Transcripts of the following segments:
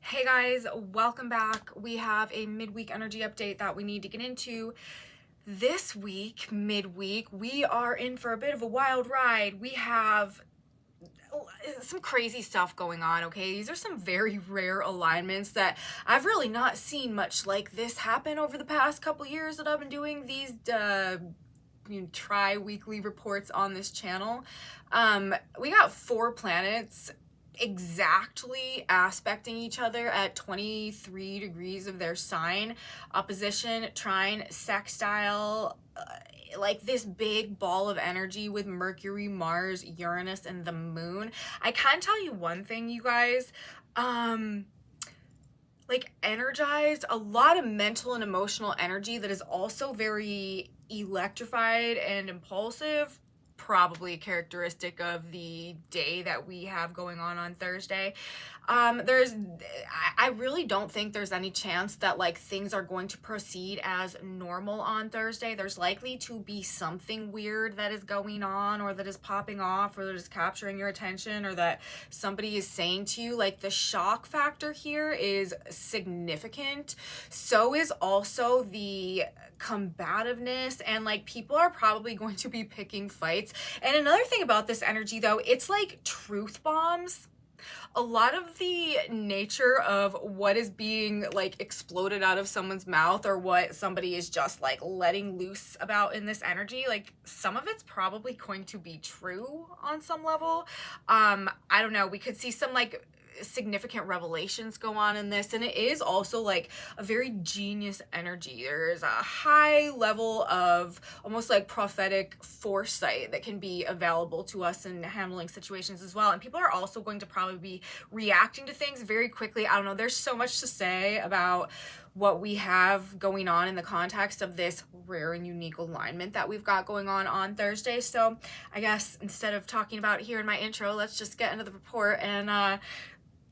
Hey guys, welcome back. We have a midweek energy update that we need to get into. This week, midweek, we are in for a bit of a wild ride. We have some crazy stuff going on, okay? These are some very rare alignments that I've really not seen much like this happen over the past couple years that I've been doing these tri-weekly reports on this channel. We got 4 planets exactly aspecting each other at 23 degrees of their sign, opposition, trine, sextile, like this big ball of energy with Mercury, Mars, Uranus, and the moon. I can tell you one thing, you guys, like energized, a lot of mental and emotional energy that is also very electrified and impulsive, probably a characteristic of the day that we have going on Thursday. I really don't think there's any chance that like things are going to proceed as normal on Thursday. There's likely to be something weird that is going on, or that is popping off, or that is capturing your attention, or that somebody is saying to you. Like, the shock factor here is significant. So is also the combativeness, and like people are probably going to be picking fights. And another thing about this energy though, it's like truth bombs. A lot of the nature of what is being like exploded out of someone's mouth, or what somebody is just like letting loose about in this energy, like some of it's probably going to be true on some level. I don't know, we could see some like significant revelations go on in this, and it is also like a very genius energy. There's a high level of almost like prophetic foresight that can be available to us in handling situations as well, and people are also going to probably be reacting to things very quickly. I don't know, there's so much to say about what we have going on in the context of this rare and unique alignment that we've got going on Thursday. So I guess instead of talking about it here in my intro, let's just get into the report and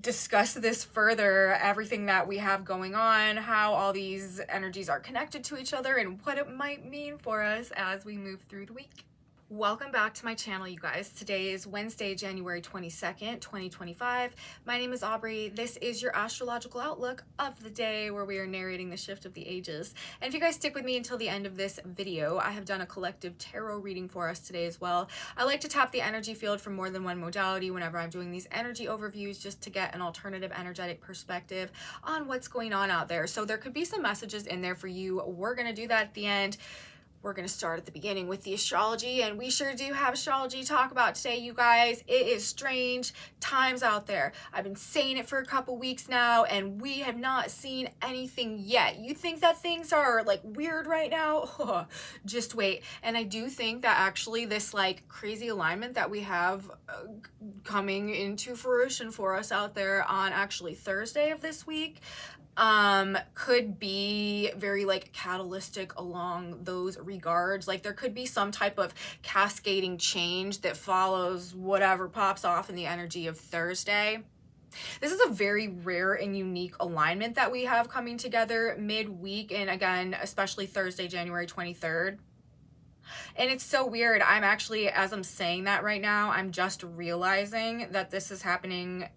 discuss this further, everything that we have going on, how all these energies are connected to each other, and what it might mean for us as we move through the week. Welcome back to my channel, you guys. Today is Wednesday, January 22nd, 2025. My name is Aubrey. This is your astrological outlook of the day, where we are narrating the shift of the ages. And if you guys stick with me until the end of this video, I have done a collective tarot reading for us today as well. I like to tap the energy field from more than one modality whenever I'm doing these energy overviews, just to get an alternative energetic perspective on what's going on out there. So there could be some messages in there for you. We're going to do that at the end. We're going to start at the beginning with the astrology, and we sure do have astrology to talk about today, you guys. It is strange times out there. I've been saying it for a couple weeks now, and we have not seen anything yet. You think that things are like weird right now? Just wait. And I do think that actually this like crazy alignment that we have coming into fruition for us out there on actually Thursday of this week could be very like catalytic along those regards. Like there could be some type of cascading change that follows whatever pops off in the energy of Thursday. This is a very rare and unique alignment that we have coming together midweek, and again, especially Thursday, January 23rd. And it's so weird. I'm actually, as I'm saying that right now, I'm just realizing that this is happening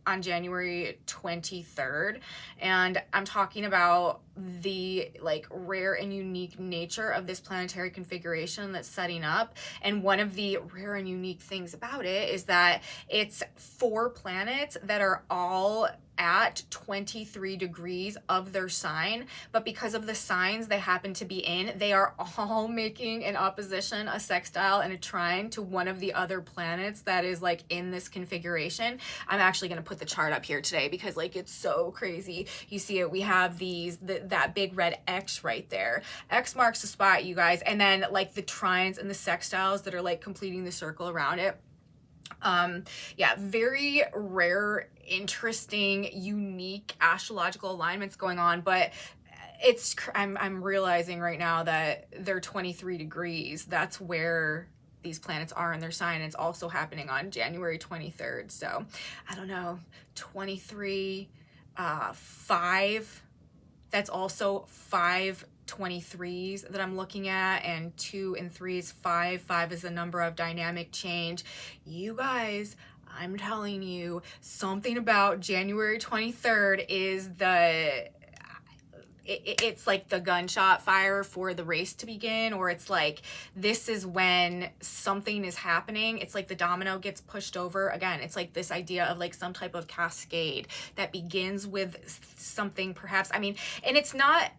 on January 23rd, and I'm talking about the like rare and unique nature of this planetary configuration that's setting up. And one of the rare and unique things about it is that it's 4 planets that are all at 23 degrees of their sign, but because of the signs they happen to be in, they are all making an opposition, a sextile, and a trine to one of the other planets that is like in this configuration. I'm actually going to put the chart up here today because like it's so crazy. You see it, we have that big red X right there. X marks the spot, you guys, and then like the trines and the sextiles that are like completing the circle around it. Yeah, very rare, interesting, unique astrological alignments going on, but I'm realizing right now that they're 23 degrees. That's where these planets are in their sign. It's also happening on January 23rd. So I don't know, 23, 5, that's also 5 23s that I'm looking at, and 2 and 3 is 5. 5 is a number of dynamic change. You guys, I'm telling you, something about January 23rd is it's like the gunshot fire for the race to begin, or it's like this is when something is happening. It's like the domino gets pushed over again. It's like this idea of like some type of cascade that begins with something, perhaps, I mean, and it's not,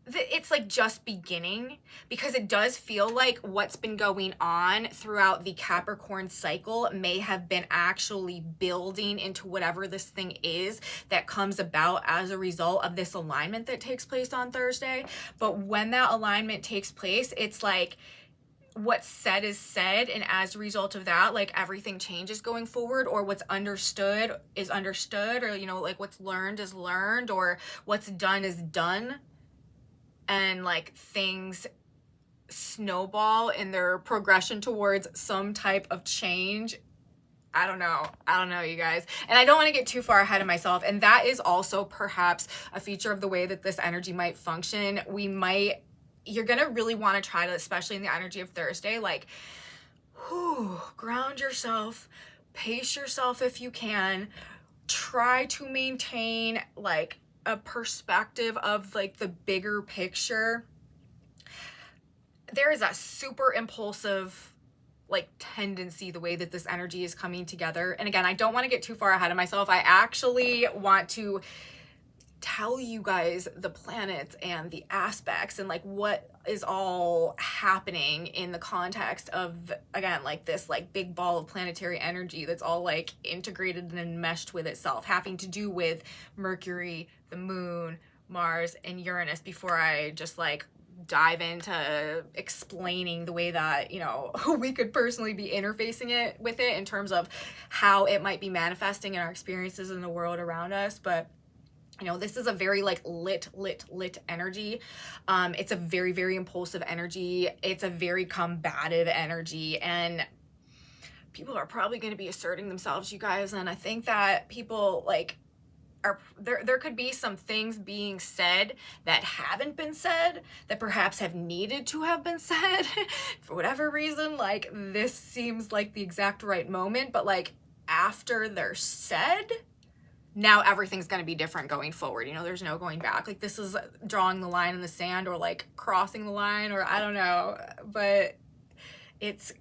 it's like just beginning, because it does feel like what's been going on throughout the Capricorn cycle may have been actually building into whatever this thing is that comes about as a result of this alignment that takes place on Thursday. But when that alignment takes place, it's like what's said is said, and as a result of that, like everything changes going forward, or what's understood is understood, or, you know, like what's learned is learned, or what's done is done. And like things snowball in their progression towards some type of change. I don't know, you guys. And I don't want to get too far ahead of myself. And that is also perhaps a feature of the way that this energy might function. You're going to really want to try to, especially in the energy of Thursday, like, ground yourself, pace yourself if you can, try to maintain like a perspective of like the bigger picture. There is a super impulsive like tendency the way that this energy is coming together. And again, I don't want to get too far ahead of myself. I actually want to tell you guys the planets and the aspects and like what is all happening in the context of, again, like this like big ball of planetary energy that's all like integrated and enmeshed with itself, having to do with Mercury, the moon, Mars, and Uranus, before I just like dive into explaining the way that, you know, we could personally be interfacing it with it in terms of how it might be manifesting in our experiences in the world around us. But you know, this is a very like lit energy. It's a very, very impulsive energy. It's a very combative energy, and people are probably going to be asserting themselves, you guys. And I think that people like there could be some things being said that haven't been said, that perhaps have needed to have been said for whatever reason. Like this seems like the exact right moment, but like after they're said, now everything's going to be different going forward. You know, there's no going back. Like this is drawing the line in the sand, or like crossing the line, or I don't know, but it's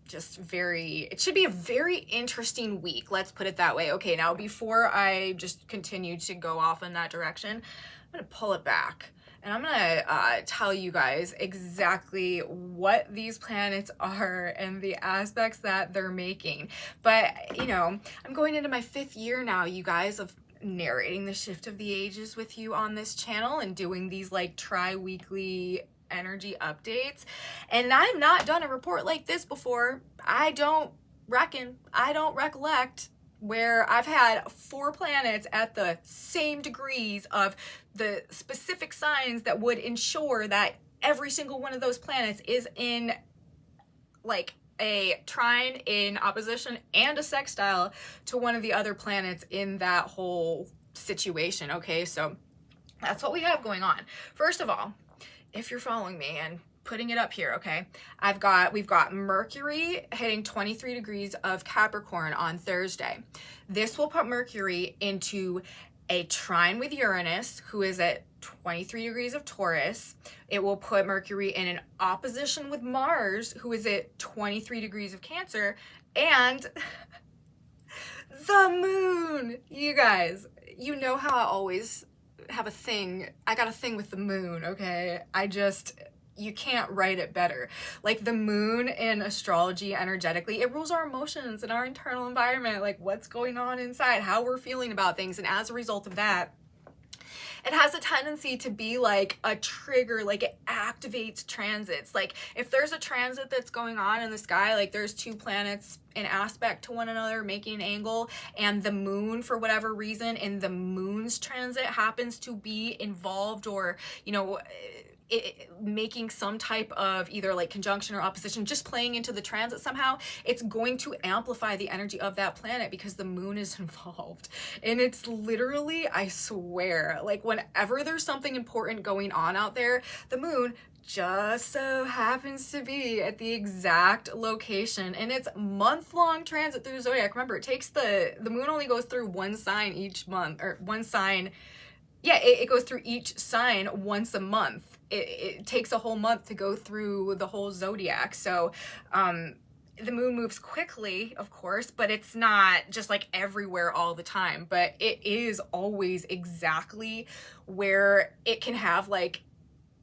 just it should be a very interesting week. Let's put it that way. Okay, now before I just continue to go off in that direction, I'm going to pull it back. And I'm gonna tell you guys exactly what these planets are and the aspects that they're making. But, you know, I'm going into my 5th year now, you guys, of narrating the shift of the ages with you on this channel and doing these like tri-weekly energy updates. And I've not done a report like this before. I don't recollect where I've had 4 planets at the same degrees of the specific signs that would ensure that every single one of those planets is in like a trine, in opposition, and a sextile to one of the other planets in that whole situation. Okay, so that's what we have going on. First of all, if you're following me and putting it up here, okay, we've got Mercury hitting 23 degrees of Capricorn on Thursday. This will put Mercury into a trine with Uranus, who is at 23 degrees of Taurus. It will put Mercury in an opposition with Mars, who is at 23 degrees of Cancer, and the moon. You guys, you know how I always have a thing. I got a thing with the moon, okay? You can't write it better. Like the moon in astrology energetically, it rules our emotions and our internal environment, like what's going on inside, how we're feeling about things. And as a result of that, it has a tendency to be like a trigger, like it activates transits. Like if there's a transit that's going on in the sky, like there's 2 planets in aspect to one another making an angle, and the moon, for whatever reason, in the moon's transit happens to be involved, or, you know, making some type of either like conjunction or opposition, just playing into the transit somehow, it's going to amplify the energy of that planet because the moon is involved. And it's literally, I swear, like whenever there's something important going on out there, the moon just so happens to be at the exact location, and it's month-long transit through the zodiac. Remember, it takes the moon only goes through one sign each month, or one sign. Yeah, it goes through each sign once a month. It takes a whole month to go through the whole zodiac. So the moon moves quickly, of course, but it's not just like everywhere all the time. But it is always exactly where it can have like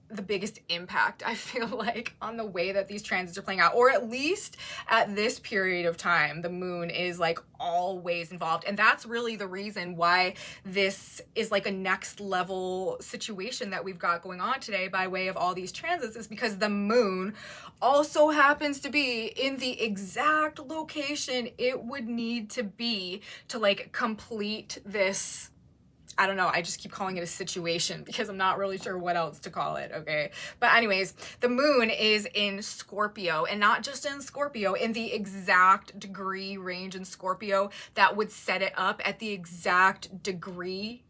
the biggest impact, I feel like, on the way that these transits are playing out, or at least at this period of time, the moon is like always involved. And that's really the reason why this is like a next level situation that we've got going on today by way of all these transits, is because the moon also happens to be in the exact location it would need to be to like complete this. I don't know, I just keep calling it a situation because I'm not really sure what else to call it, okay? But anyways, the moon is in Scorpio, and not just in Scorpio, in the exact degree range in Scorpio that would set it up at the exact degree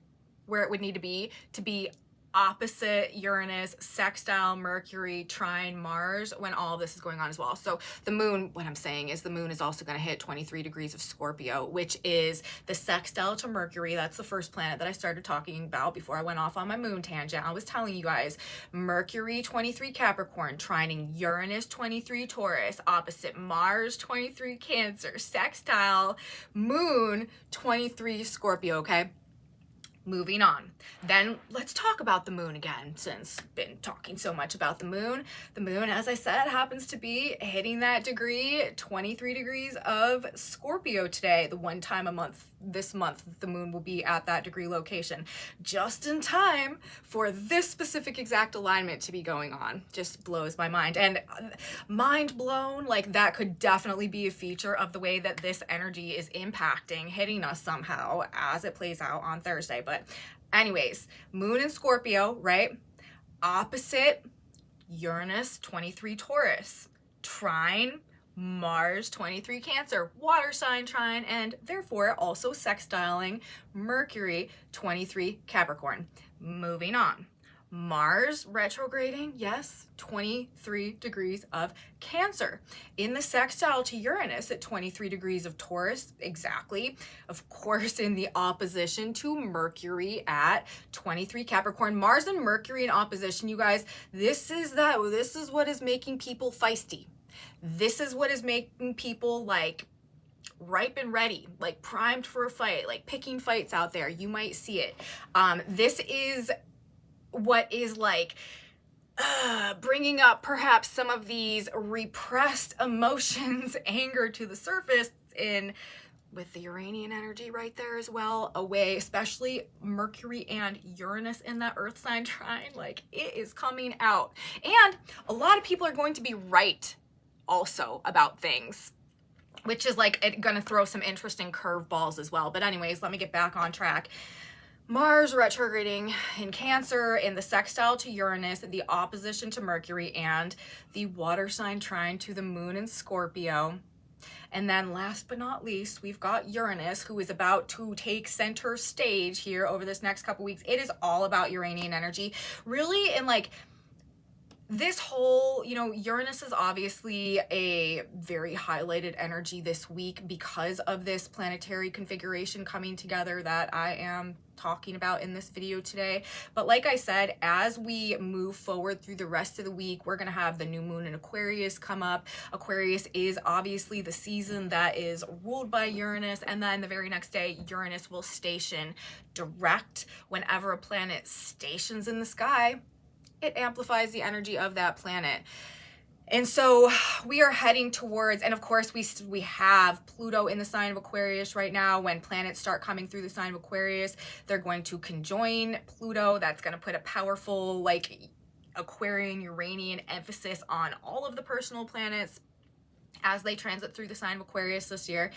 where it would need to be opposite Uranus, sextile Mercury, trine Mars, when all this is going on as well. So the moon, what I'm saying is the moon is also going to hit 23 degrees of Scorpio, which is the sextile to Mercury. That's the first planet that I started talking about before I went off on my moon tangent. I was telling you guys, Mercury 23 Capricorn, trining Uranus 23 Taurus, opposite Mars 23 Cancer, sextile Moon 23 Scorpio, okay? Moving on. Then let's talk about the moon again, since I've been talking so much about the moon. The moon, as I said, happens to be hitting that degree, 23 degrees of Scorpio today. The one time a month, this month, the moon will be at that degree location, just in time for this specific exact alignment to be going on. Just blows my mind. And mind blown, like that could definitely be a feature of the way that this energy is impacting, hitting us somehow as it plays out on Thursday. But anyways, moon in Scorpio, right? Opposite Uranus 23 Taurus, trine Mars 23 Cancer, water sign trine, and therefore also sextiling Mercury 23 Capricorn. Moving on. Mars retrograding, yes, 23 degrees of Cancer. In the sextile to Uranus at 23 degrees of Taurus, exactly. Of course, in the opposition to Mercury at 23 Capricorn. Mars and Mercury in opposition, you guys, this is what is making people feisty. This is what is making people like ripe and ready, like primed for a fight, like picking fights out there. You might see it. This is what is like bringing up perhaps some of these repressed emotions, anger to the surface, in with the Uranian energy right there as well, away, especially Mercury and Uranus in that earth sign trine. Like it is coming out, and a lot of people are going to be right also about things, which is like gonna throw some interesting curveballs as well. But anyways, let me get back on track. Mars retrograding in Cancer, in the sextile to Uranus, the opposition to Mercury, and the water sign trine to the moon in Scorpio. And then last but not least, we've got Uranus, who is about to take center stage here over this next couple weeks. It is all about Uranian energy, really, in like this whole, you know, Uranus is obviously a very highlighted energy this week because of this planetary configuration coming together that I am talking about in this video today. But like I said, as we move forward through the rest of the week, we're going to have the new moon in Aquarius come up. Aquarius is obviously the season that is ruled by Uranus, and then the very next day, Uranus will station direct. Whenever a planet stations in the sky, it amplifies the energy of that planet. And so we are heading towards, and of course we have Pluto in the sign of Aquarius right now. When planets start coming through the sign of Aquarius, they're going to conjoin Pluto. That's going to put a powerful like Aquarian, Uranian emphasis on all of the personal planets as they transit through the sign of Aquarius this year.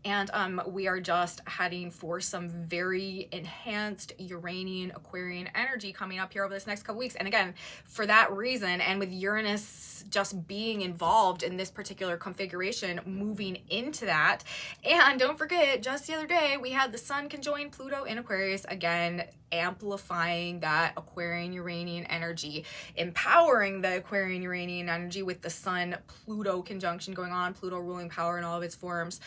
And we are just heading for some very enhanced Uranian Aquarian energy coming up here over this next couple weeks. And again, for that reason, and with Uranus just being involved in this particular configuration, moving into that. And don't forget, just the other day, we had the Sun conjoin Pluto in Aquarius, again, amplifying that Aquarian Uranian energy, empowering the Aquarian Uranian energy with the Sun Pluto conjunction going on, Pluto ruling power in all of its forms.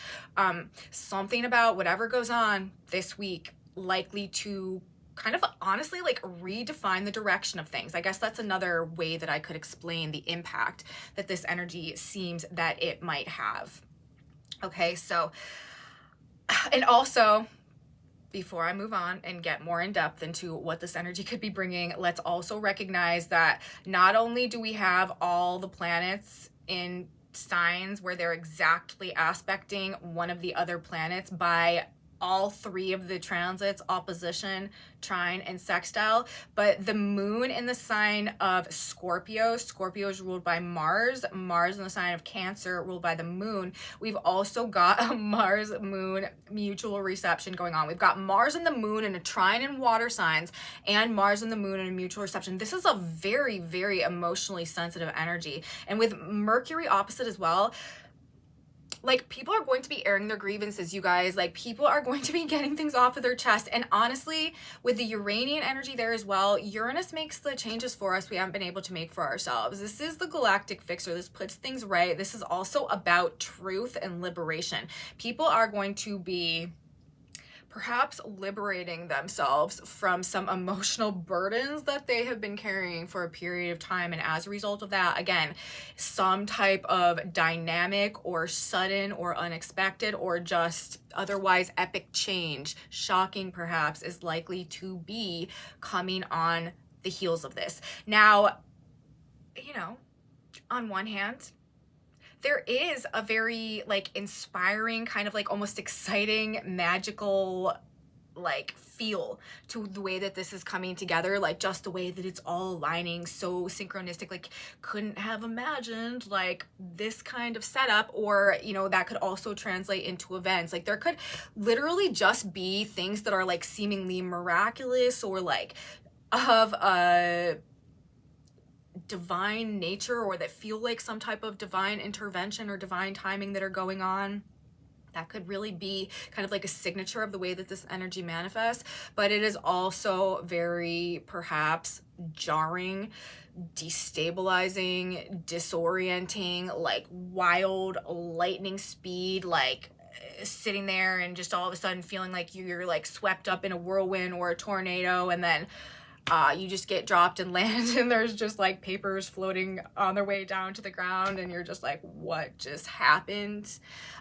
Something about whatever goes on this week likely to kind of honestly like redefine the direction of things. I guess that's another way that I could explain the impact that this energy seems that it might have. Okay, so, and also, before I move on and get more in depth into what this energy could be bringing, let's also recognize that not only do we have all the planets in signs where they're exactly aspecting one of the other planets by all three of the transits, opposition, trine, and sextile, but the moon in the sign of Scorpio, Scorpio is ruled by Mars, Mars in the sign of Cancer ruled by the moon. We've also got a Mars-Moon mutual reception going on. We've got Mars and the moon in a trine in water signs and Mars and the moon in a mutual reception. This is a very, very emotionally sensitive energy. And with Mercury opposite as well, like, people are going to be airing their grievances, you guys. Like, people are going to be getting things off of their chest. And honestly, with the Uranian energy there as well, Uranus makes the changes for us we haven't been able to make for ourselves. This is the galactic fixer. This puts things right. This is also about truth and liberation. People are going to be perhaps liberating themselves from some emotional burdens that they have been carrying for a period of time. And as a result of that, again, some type of dynamic or sudden or unexpected or just otherwise epic change, shocking perhaps, is likely to be coming on the heels of this. Now, you know, on one hand, there is a very like inspiring, kind of like almost exciting, magical like feel to the way that this is coming together, like just the way that it's all aligning so synchronistic. Like, couldn't have imagined like this kind of setup, or you know, that could also translate into events. Like, there could literally just be things that are like seemingly miraculous or like of a divine nature, or that feel like some type of divine intervention or divine timing that are going on. That could really be kind of like a signature of the way that this energy manifests. But it is also very perhaps jarring, destabilizing, disorienting, like wild lightning speed, like sitting there and just all of a sudden feeling like you're like swept up in a whirlwind or a tornado, and then you just get dropped and land, and there's just like papers floating on their way down to the ground, and you're just like, what just happened?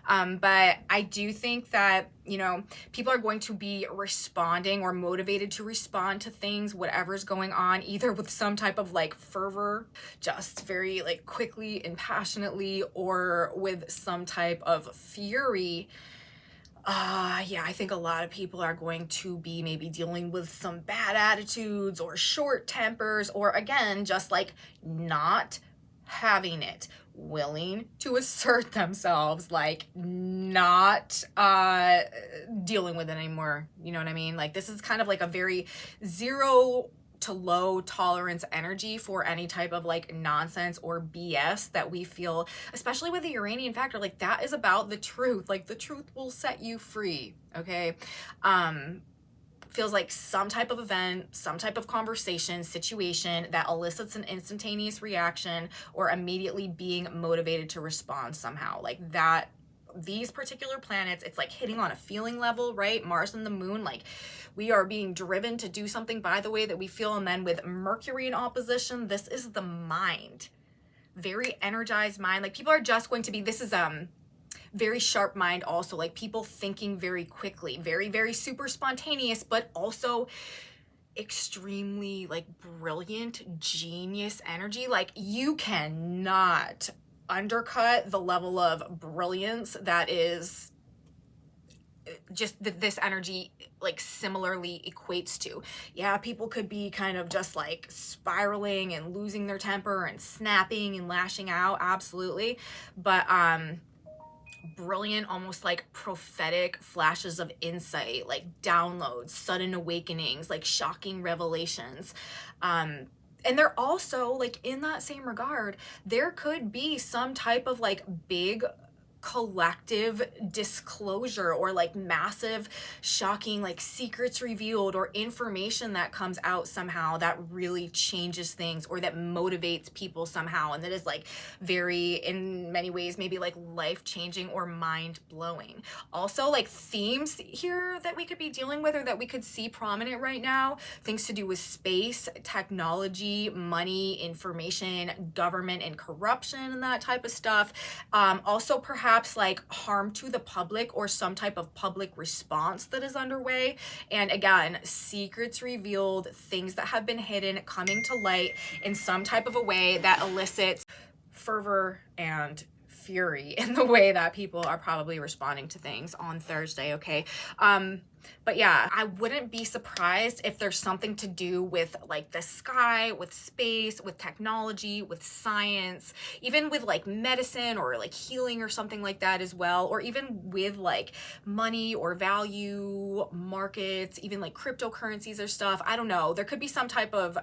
But I do think that, you know, people are going to be responding or motivated to respond to things, whatever's going on, either with some type of like fervor, just very like quickly and passionately, or with some type of fury. Yeah, I think a lot of people are going to be maybe dealing with some bad attitudes or short tempers, or again, just like not having it, willing to assert themselves, like not dealing with it anymore. You know what I mean? Like, this is kind of like a very zero to low tolerance energy for any type of like nonsense or BS that we feel, especially with the Uranian factor. Like, that is about the truth. Like, the truth will set you free. Okay. Feels like some type of event, some type of conversation, situation that elicits an instantaneous reaction, or immediately being motivated to respond somehow. Like that, these particular planets, it's like hitting on a feeling level, right? Mars and the moon, like we are being driven to do something by the way that we feel. And then with Mercury in opposition, this is the mind, very energized mind. Like, people are just going to be, this is very sharp mind also, like people thinking very quickly, very, very super spontaneous, but also extremely like brilliant, genius energy. Like, you cannot undercut the level of brilliance that is just this energy like similarly equates to. Yeah, people could be kind of just like spiraling and losing their temper and snapping and lashing out, absolutely, but brilliant, almost like prophetic flashes of insight, like downloads, sudden awakenings, like shocking revelations. And they're also like, in that same regard, there could be some type of like big collective disclosure or like massive shocking like secrets revealed or information that comes out somehow that really changes things or that motivates people somehow, and that is like very, in many ways, maybe like life-changing or mind-blowing. Also, like themes here that we could be dealing with or that we could see prominent right now, things to do with space, technology, money, information, government and corruption and that type of stuff. Also perhaps like harm to the public or some type of public response that is underway. And again, secrets revealed, things that have been hidden coming to light in some type of a way that elicits fervor and fury in the way that people are probably responding to things on Thursday, okay? But yeah, I wouldn't be surprised if there's something to do with like the sky, with space, with technology, with science, even with like medicine or like healing or something like that as well, or even with like money or value markets, even like cryptocurrencies or stuff. I don't know. There could be some type of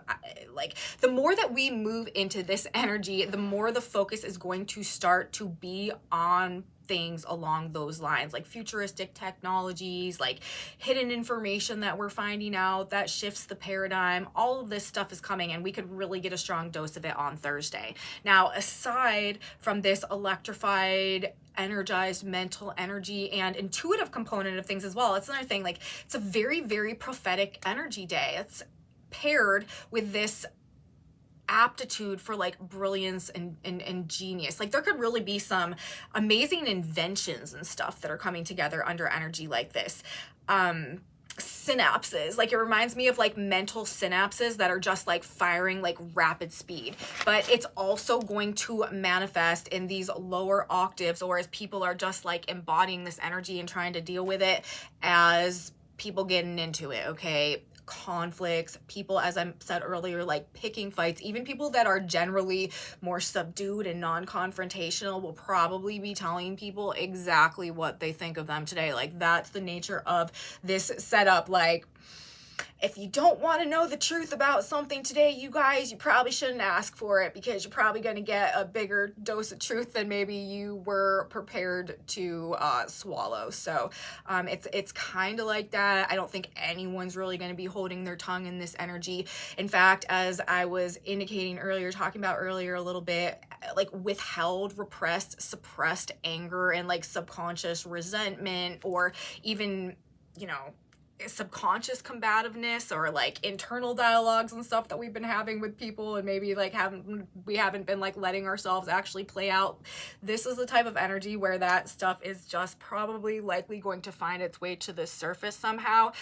like, the more that we move into this energy, the more the focus is going to start to be on things along those lines, like futuristic technologies, like hidden information that we're finding out that shifts the paradigm. All of this stuff is coming, and we could really get a strong dose of it on Thursday. Now, aside from this electrified, energized mental energy and intuitive component of things as well, it's another thing, like it's a very, very prophetic energy day. It's paired with this aptitude for like brilliance and genius. Like there could really be some amazing inventions and stuff that are coming together under energy like this. Synapses, like it reminds me of like mental synapses that are just like firing like rapid speed, but it's also going to manifest in these lower octaves, or as people are just like embodying this energy and trying to deal with it as people getting into it, okay? Conflicts, people, as I said earlier, like picking fights, even people that are generally more subdued and non-confrontational will probably be telling people exactly what they think of them today. Like that's the nature of this setup. Like if you don't want to know the truth about something today, you guys, you probably shouldn't ask for it, because you're probably going to get a bigger dose of truth than maybe you were prepared to swallow. So it's kind of like that. I don't think anyone's really going to be holding their tongue in this energy. In fact, as I was indicating earlier, talking about earlier a little bit, like withheld, repressed, suppressed anger and like subconscious resentment, or even, you know, subconscious combativeness or like internal dialogues and stuff that we've been having with people, and maybe like we haven't been like letting ourselves actually play out. This is the type of energy where that stuff is just probably likely going to find its way to the surface somehow,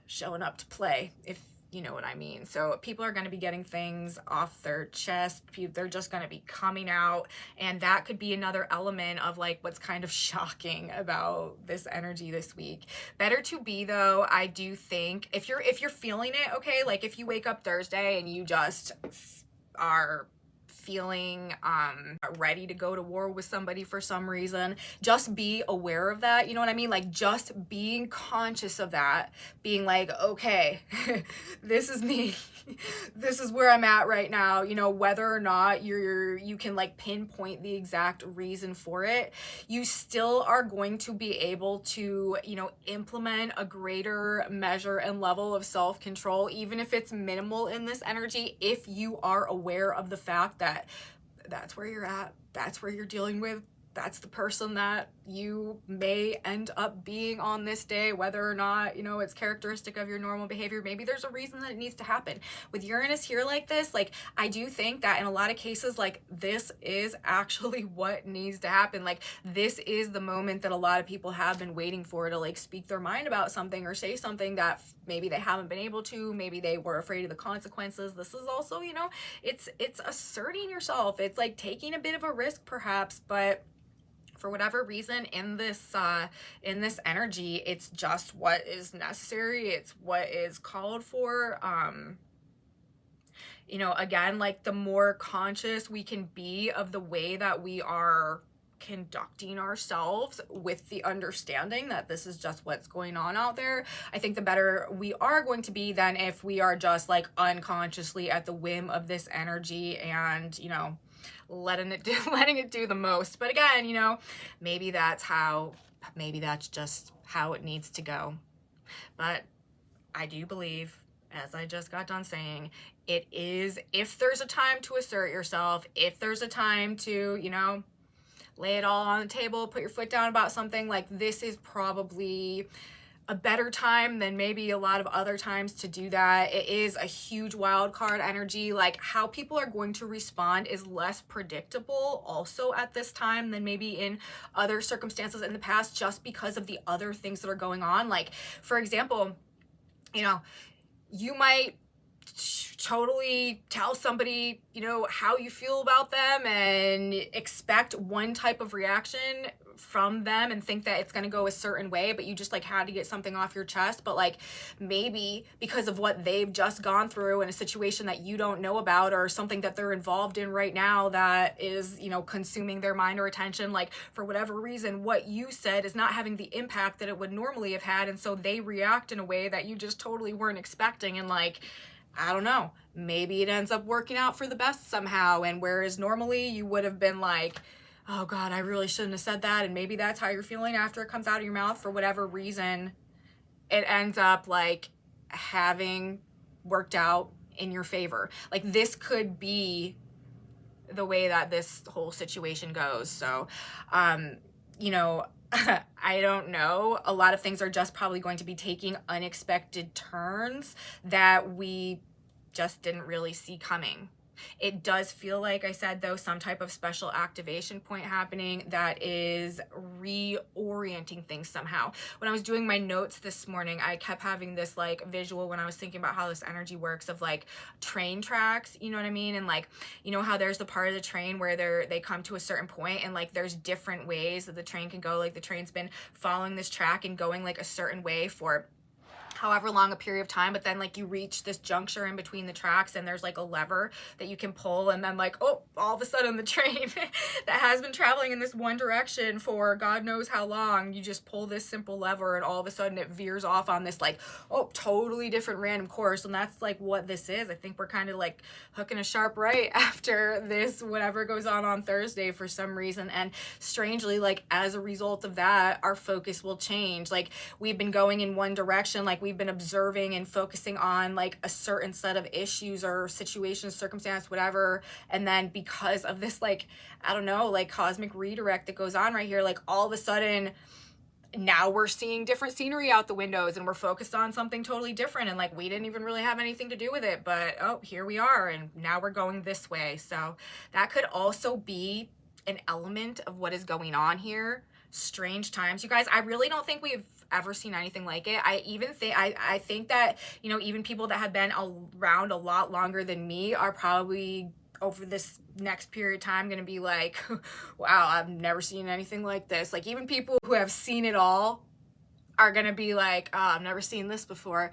showing up to play, if you know what I mean. So people are going to be getting things off their chest. They're just going to be coming out. And that could be another element of like what's kind of shocking about this energy this week. Better to be, though, I do think, if you're feeling it, okay, like if you wake up Thursday and you just are feeling ready to go to war with somebody for some reason, just be aware of that. You know what I mean? Like just being conscious of that, being like, okay, this is me. This is where I'm at right now. You know, whether or not you can like pinpoint the exact reason for it, you still are going to be able to, you know, implement a greater measure and level of self-control, even if it's minimal in this energy, if you are aware of the fact that that's where you're at, that's where you're dealing with, that's the person that you may end up being on this day, whether or not, you know, it's characteristic of your normal behavior. Maybe there's a reason that it needs to happen. With Uranus here like this, like I do think that in a lot of cases, like this is actually what needs to happen. Like this is the moment that a lot of people have been waiting for, to like speak their mind about something or say something that maybe they haven't been able to, maybe they were afraid of the consequences. This is also, you know, it's asserting yourself. It's like taking a bit of a risk perhaps, but for whatever reason in this energy, it's just what is necessary. It's what is called for. You know, again, like the more conscious we can be of the way that we are conducting ourselves with the understanding that this is just what's going on out there, I think the better we are going to be than if we are just like unconsciously at the whim of this energy and, you know, letting it do the most. But again, you know, maybe that's just how it needs to go. But I do believe, as I just got done saying, it is, if there's a time to assert yourself, if there's a time to, you know, lay it all on the table, put your foot down about something, like this is probably a better time than maybe a lot of other times to do that. It is a huge wild card energy. Like how people are going to respond is less predictable also at this time than maybe in other circumstances in the past, just because of the other things that are going on. Like, for example, you know, you might totally tell somebody, you know, how you feel about them and expect one type of reaction from them and think that it's going to go a certain way, but you just like had to get something off your chest. But like maybe because of what they've just gone through in a situation that you don't know about, or something that they're involved in right now that is, you know, consuming their mind or attention, like for whatever reason, what you said is not having the impact that it would normally have had. And so they react in a way that you just totally weren't expecting. And like, I don't know, maybe it ends up working out for the best somehow. And whereas normally you would have been like, oh God, I really shouldn't have said that. And maybe that's how you're feeling after it comes out of your mouth for whatever reason, it ends up like having worked out in your favor. Like this could be the way that this whole situation goes. So, you know, I don't know. A lot of things are just probably going to be taking unexpected turns that we just didn't really see coming. It does feel like, I said, though, some type of special activation point happening that is reorienting things somehow. When I was doing my notes this morning, I kept having this like visual when I was thinking about how this energy works of like train tracks, you know what I mean? And like, you know how there's the part of the train where they come to a certain point and like there's different ways that the train can go. Like the train's been following this track and going like a certain way for however long a period of time, but then like you reach this juncture in between the tracks and there's like a lever that you can pull, and then like, oh, all of a sudden the train that has been traveling in this one direction for God knows how long, you just pull this simple lever and all of a sudden it veers off on this like, oh, totally different random course. And that's like what this is. I think we're kind of like hooking a sharp right after this, whatever goes on Thursday for some reason. And strangely, like as a result of that, our focus will change. Like we've been going in one direction, like we've been observing and focusing on like a certain set of issues or situations, circumstance, whatever. And then because of this, like, I don't know, like cosmic redirect that goes on right here, like all of a sudden now we're seeing different scenery out the windows and we're focused on something totally different. And like, we didn't even really have anything to do with it, but oh, here we are. And now we're going this way. So that could also be an element of what is going on here. Strange times, you guys. I really don't think we've ever seen anything like it. I think that, you know, even people that have been around a lot longer than me are probably over this next period of time going to be like, wow, I've never seen anything like this. Like even people who have seen it all are going to be like, oh, I've never seen this before.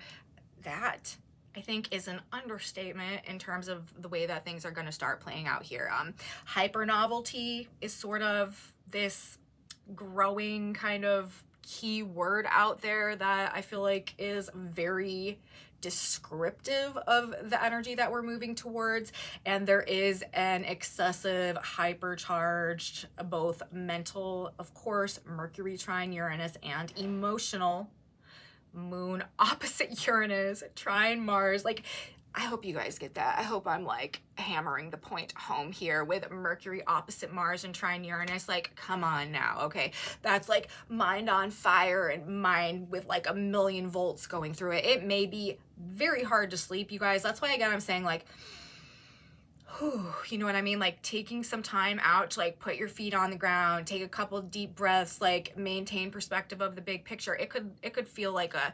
That I think is an understatement in terms of the way that things are going to start playing out here. Hyper novelty is sort of this growing kind of key word out there that I feel like is very descriptive of the energy that we're moving towards. And there is an excessive hypercharged, both mental, of course, Mercury trine Uranus, and emotional moon opposite Uranus trine Mars. Like, I hope you guys get that. I hope I'm like hammering the point home here with Mercury opposite Mars and trine Uranus. Like, come on now. Okay. That's like mind on fire and mind with like a million volts going through it. It may be very hard to sleep, you guys. That's why, again, I'm saying like, whew, you know what I mean? Like taking some time out to like put your feet on the ground, take a couple deep breaths, like maintain perspective of the big picture. It could feel like a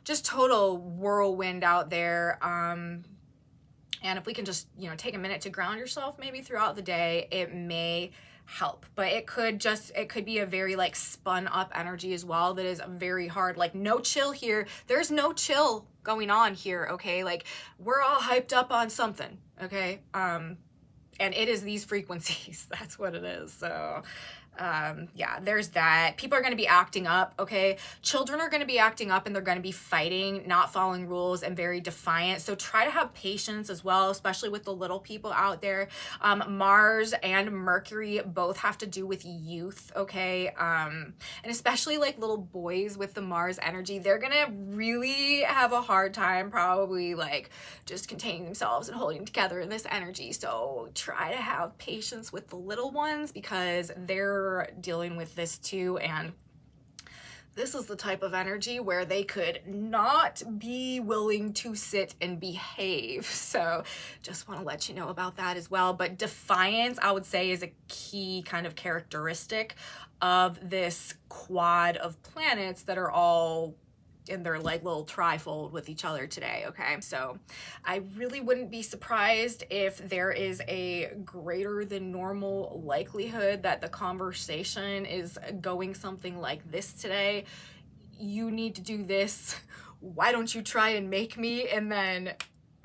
just total whirlwind out there. And if we can just, you know, take a minute to ground yourself maybe throughout the day, it may help. But it could be a very like spun up energy as well that is very hard. Like no chill here. There's no chill going on here, okay? Like we're all hyped up on something, okay? And it is these frequencies. That's what it is. So Yeah, there's that. People are going to be acting up, okay? Children are going to be acting up and they're going to be fighting, not following rules, and very defiant. So try to have patience as well, especially with the little people out there. Mars and Mercury both have to do with youth, okay? And especially like little boys with the Mars energy, they're going to really have a hard time probably like just containing themselves and holding together in this energy. So try to have patience with the little ones because they're dealing with this too, and this is the type of energy where they could not be willing to sit and behave. So just want to let you know about that as well. But defiance, I would say, is a key kind of characteristic of this quad of planets that are all in their like little trifold with each other today, okay? So I really wouldn't be surprised if there is a greater than normal likelihood that the conversation is going something like this today. You need to do this. Why don't you try and make me? And then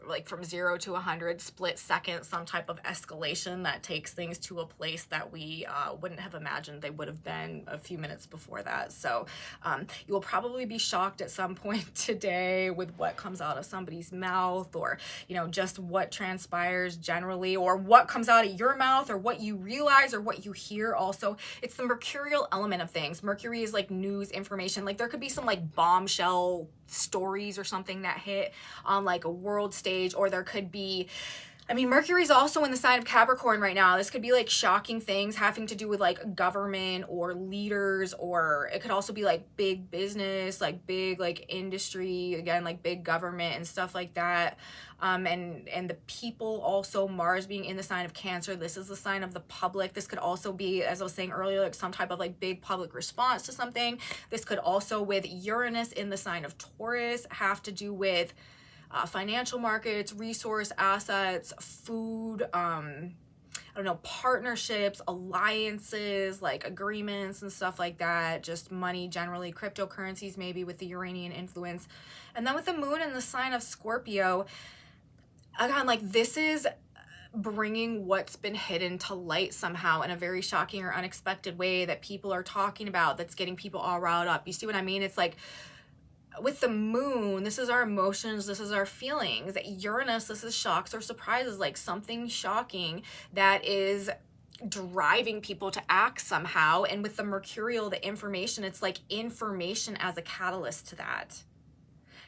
like from 0 to 100 split second, some type of escalation that takes things to a place that we wouldn't have imagined they would have been a few minutes before that. So you will probably be shocked at some point today with what comes out of somebody's mouth, or you know, just what transpires generally, or what comes out of your mouth, or what you realize, or what you hear. Also, it's the mercurial element of things. Mercury is like news, information. Like there could be some like bombshell stories or something that hit on like a world stage, or there could be, I mean, Mercury's also in the sign of Capricorn right now. This could be like shocking things having to do with like government or leaders, or it could also be like big business, like big like industry, again, like big government and stuff like that. And the people also, Mars being in the sign of Cancer, this is the sign of the public. This could also be, as I was saying earlier, like some type of like big public response to something. This could also, with Uranus in the sign of Taurus, have to do with financial markets, resource assets, food, I don't know, partnerships, alliances, like agreements and stuff like that, just money generally, cryptocurrencies maybe with the Uranian influence. And then with the moon in the sign of Scorpio, again, like this is bringing what's been hidden to light somehow in a very shocking or unexpected way that people are talking about, that's getting people all riled up. You see what I mean? It's like, with the moon, this is our emotions, this is our feelings. Uranus, this is shocks or surprises, like something shocking that is driving people to act somehow. And with the mercurial, the information, it's like information as a catalyst to that.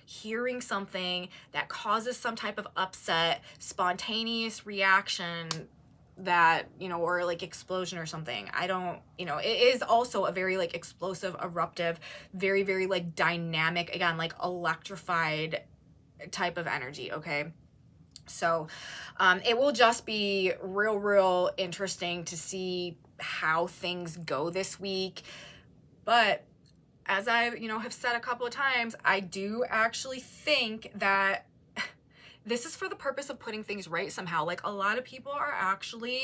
Hearing something that causes some type of upset, spontaneous reaction, that, you know, or like explosion or something. I don't, you know, it is also a very like explosive, eruptive, very, very like dynamic, again, like electrified type of energy, okay? So it will just be real interesting to see how things go this week. But as I, you know, have said a couple of times, I do actually think that this is for the purpose of putting things right somehow. Like a lot of people are actually,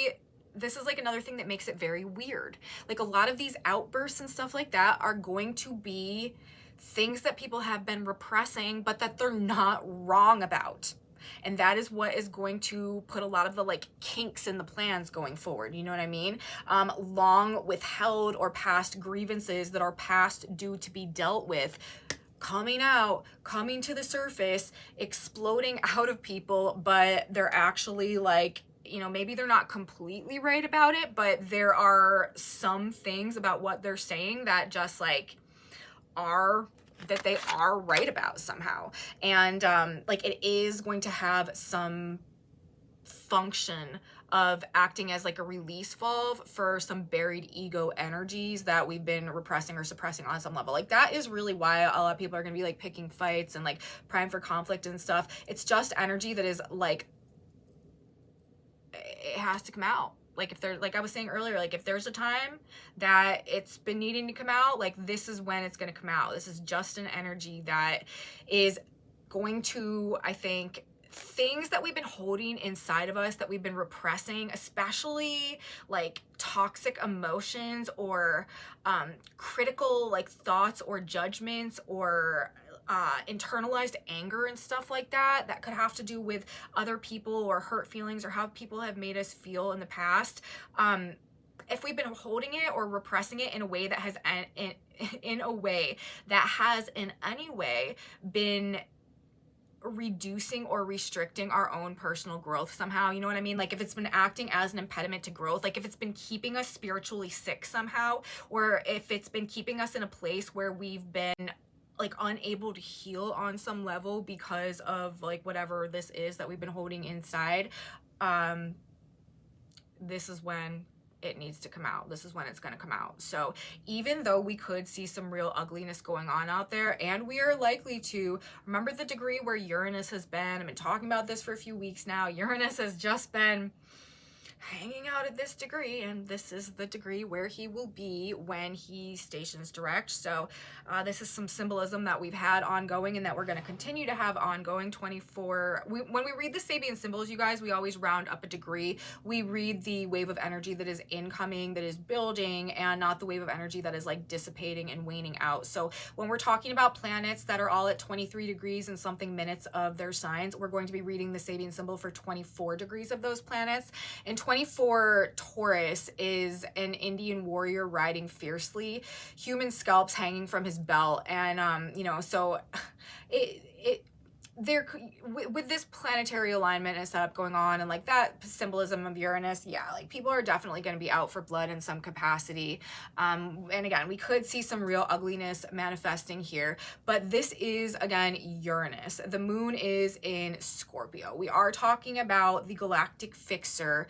this is like another thing that makes it very weird. Like a lot of these outbursts and stuff like that are going to be things that people have been repressing, but that they're not wrong about. And that is what is going to put a lot of the like kinks in the plans going forward. You know what I mean? Long withheld or past grievances that are past due to be dealt with, coming out, coming to the surface, exploding out of people, but they're actually like, you know, maybe they're not completely right about it, but there are some things about what they're saying that just like that they are right about somehow. And like it is going to have some function of acting as like a release valve for some buried ego energies that we've been repressing or suppressing on some level. Like that is really why a lot of people are going to be like picking fights and like primed for conflict and stuff. It's just energy that is like, it has to come out. Like if there, like I was saying earlier, like if there's a time that it's been needing to come out, like this is when it's going to come out. This is just an energy that is going to, I think, things that we've been holding inside of us, that we've been repressing, especially like toxic emotions or critical like thoughts or judgments or internalized anger and stuff like that, that could have to do with other people or hurt feelings or how people have made us feel in the past. if we've been holding it or repressing it in a way that has in a way that has in any way been reducing or restricting our own personal growth somehow, you know what I mean? Like if it's been acting as an impediment to growth, like if it's been keeping us spiritually sick somehow, or if it's been keeping us in a place where we've been like unable to heal on some level because of like whatever this is that we've been holding inside, this is when it needs to come out. This is when it's going to come out. So even though we could see some real ugliness going on out there, and we are likely to remember the degree where Uranus has been, I've been talking about this for a few weeks now, Uranus has just been hanging out at this degree, and this is the degree where he will be when he stations direct. So this is some symbolism that we've had ongoing and that we're going to continue to have ongoing. 24 when we read the Sabian symbols, you guys, we always round up a degree. We read the wave of energy that is incoming, that is building, and not the wave of energy that is like dissipating and waning out. So when we're talking about planets that are all at 23 degrees and something minutes of their signs, we're going to be reading the Sabian symbol for 24 degrees of those planets. And 24 Taurus is an Indian warrior riding fiercely, human scalps hanging from his belt, and you know, so there with this planetary alignment and setup going on, and like that symbolism of Uranus, yeah, like people are definitely going to be out for blood in some capacity, and again, we could see some real ugliness manifesting here, but this is again Uranus. The moon is in Scorpio. We are talking about the galactic fixer,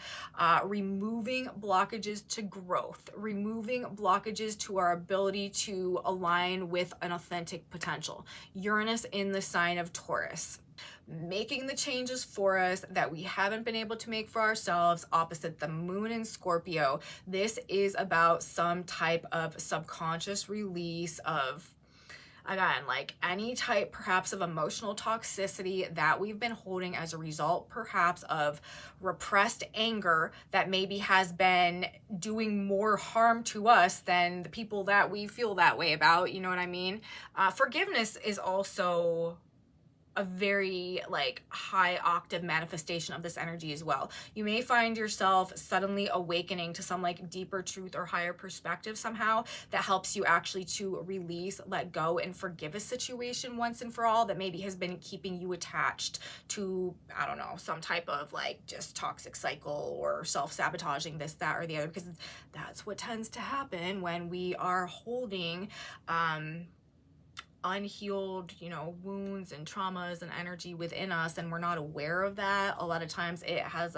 removing blockages to growth, removing blockages to our ability to align with an authentic potential. Uranus in the sign of Taurus, making the changes for us that we haven't been able to make for ourselves, opposite the moon in Scorpio. This is about some type of subconscious release of, again, like any type perhaps of emotional toxicity that we've been holding as a result perhaps of repressed anger that maybe has been doing more harm to us than the people that we feel that way about, you know what I mean? Forgiveness is also a very like high octave manifestation of this energy as well. You may find yourself suddenly awakening to some like deeper truth or higher perspective somehow that helps you actually to release, let go, and forgive a situation once and for all that maybe has been keeping you attached to, I don't know, some type of like just toxic cycle or self-sabotaging this, that, or the other, because that's what tends to happen when we are holding unhealed, you know, wounds and traumas and energy within us, and we're not aware of that. A lot of times it has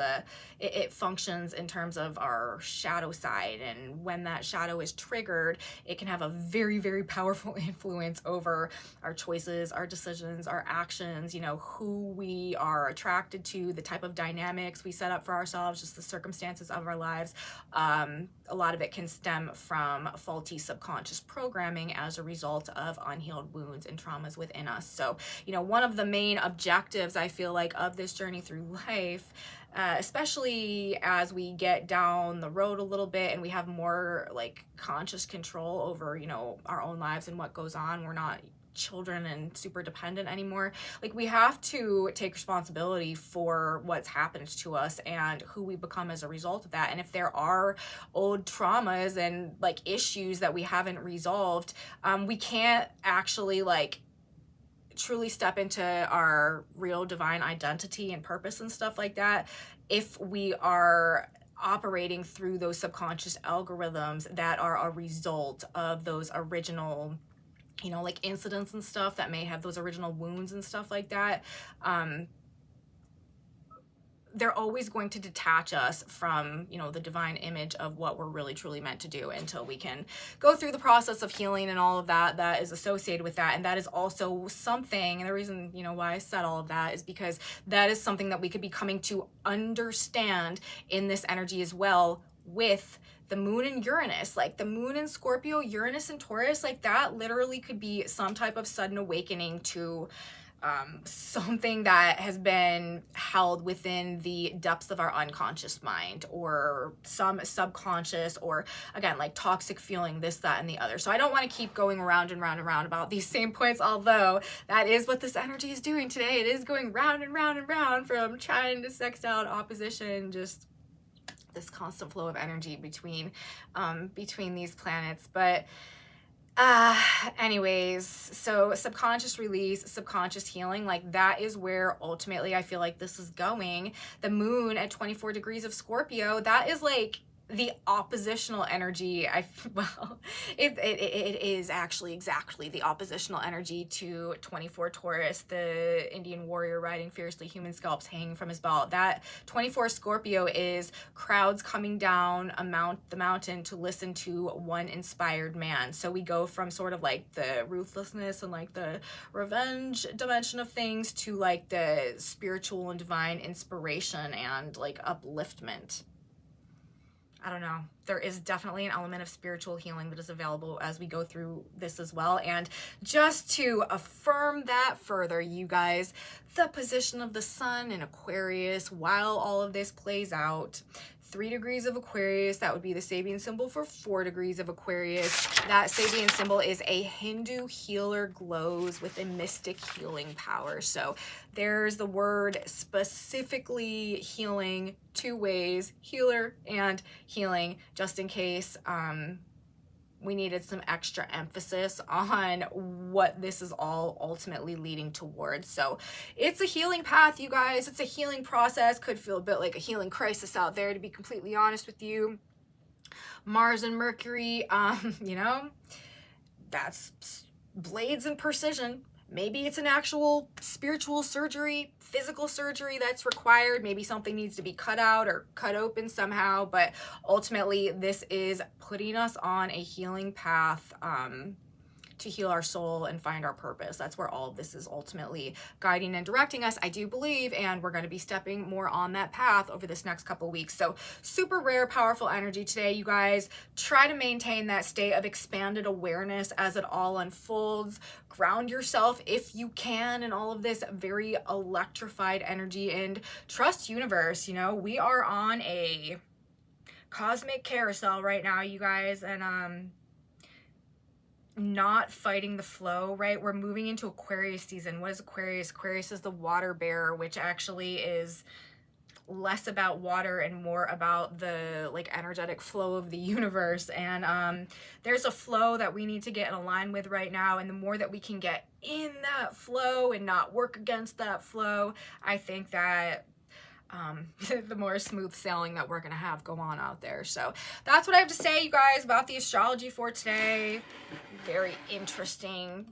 it functions in terms of our shadow side, and when that shadow is triggered, it can have a very, very powerful influence over our choices, our decisions, our actions, you know, who we are attracted to, the type of dynamics we set up for ourselves, just the circumstances of our lives. A lot of it can stem from faulty subconscious programming as a result of unhealed wounds and traumas within us. So, you know, one of the main objectives I feel like of this journey through life, especially as we get down the road a little bit and we have more like conscious control over, you know, our own lives and what goes on, we're not children and super dependent anymore. Like we have to take responsibility for what's happened to us and who we become as a result of that. And if there are old traumas and like issues that we haven't resolved, we can't actually like truly step into our real divine identity and purpose and stuff like that if we are operating through those subconscious algorithms that are a result of those original, you know, like incidents and stuff that may have those original wounds and stuff like that. They're always going to detach us from, you know, the divine image of what we're really truly meant to do until we can go through the process of healing and all of that that is associated with that. And that is also something, and the reason, you know, why I said all of that is because that is something that we could be coming to understand in this energy as well, with the moon and Uranus. Like the moon in Scorpio, Uranus and Taurus, like that literally could be some type of sudden awakening to something that has been held within the depths of our unconscious mind, or some subconscious, or again, like toxic feeling, this, that, and the other. So I don't want to keep going around and round and round about these same points, although that is what this energy is doing today. It is going round and round and round from trine to sextile to opposition, just this constant flow of energy between these planets. But anyways, so subconscious release, subconscious healing, like that is where ultimately I feel like this is going. The moon at 24 degrees of Scorpio, that is like the oppositional energy. It is actually exactly the oppositional energy to 24 Taurus, the Indian warrior riding fiercely, human scalps hanging from his belt. That 24 Scorpio is crowds coming down the mountain to listen to one inspired man. So we go from sort of like the ruthlessness and like the revenge dimension of things to like the spiritual and divine inspiration and like upliftment. I don't know. There is definitely an element of spiritual healing that is available as we go through this as well. And just to affirm that further, you guys, the position of the sun in Aquarius while all of this plays out, 3 degrees of Aquarius, that would be the Sabian symbol for 4 degrees of Aquarius. That Sabian symbol is a Hindu healer, glows with a mystic healing power. So there's the word specifically healing 2 ways, healer and healing, just in case we needed some extra emphasis on what this is all ultimately leading towards. So it's a healing path, you guys. It's a healing process. Could feel a bit like a healing crisis out there, to be completely honest with you. Mars and Mercury, you know, that's blades and precision. Maybe it's an actual spiritual surgery, physical surgery that's required. Maybe something needs to be cut out or cut open somehow. But ultimately, this is putting us on a healing path to heal our soul and find our purpose. That's where all of this is ultimately guiding and directing us, I do believe, and we're going to be stepping more on that path over this next couple weeks. So super rare, powerful energy today, you guys. Try to maintain that state of expanded awareness as it all unfolds. Ground yourself if you can in all of this very electrified energy, and trust universe. You know, we are on a cosmic carousel right now, you guys, and not fighting the flow, right? We're moving into Aquarius season. What is Aquarius? Aquarius is the water bearer, which actually is less about water and more about the like energetic flow of the universe. And there's a flow that we need to get in line with right now, and the more that we can get in that flow and not work against that flow, I think that the more smooth sailing that we're gonna have go on out there. So that's what I have to say, you guys, about the astrology for today. Very interesting.